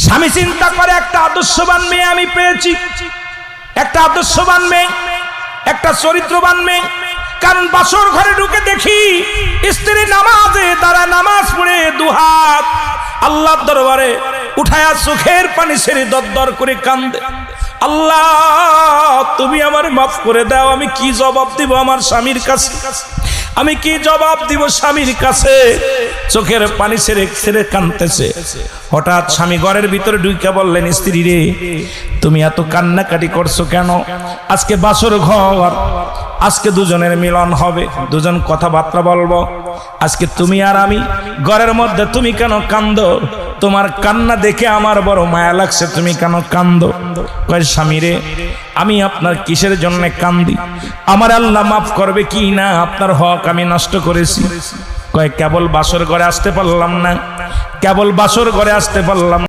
স্বামী চিন্তা করে একটা আদর্শবান মেয়ে আমি পেয়েছি, একটা আদর্শবান মেয়ে, একটা চরিত্রবান মেয়ে। কারণ বাসর ঘরে ঢুকে দেখি স্ত্রী নামাজে তারা নামাজ পড়ে দুহাত আল্লাহর দরবারে উঠায়া চোখের পানি ছেড়ে দরদর করে কান্দে। আল্লাহ তুমি আমার মাফ করে দাও, আমি কি জবাব দিব আমার স্বামীর কাছে, আমি কি জবাব দিব স্বামীর কাছে? চোখের পানি ছেড়ে ছেড়ে কাঁদতেছে। হঠাৎ স্বামী ঘরের ভিতরে ঢুকে বললেন, স্ত্রী রে তুমি এত কান্নাকাটি করছো কেন? আজকে বাসর ঘর, আজকে দুজনের মিলন হবে, দুজন কথাবার্তা বলবো। আজকে তুমি আর আমি ঘরের মধ্যে, তুমি কেন কান্দো? তোমার কান্না দেখে আমার বড় মায়া লাগছে, তুমি কেন কান্দো? কয় স্বামী রে আমি আপনার কিসের জন্য কান্দি? আমার আল্লাহ মাফ করবে কি না? আপনার হক আমি নষ্ট করেছি। কয় কেবল বাসর ঘরে আসতে পারলাম না, কেবল বাসর ঘরে আসতে পারলাম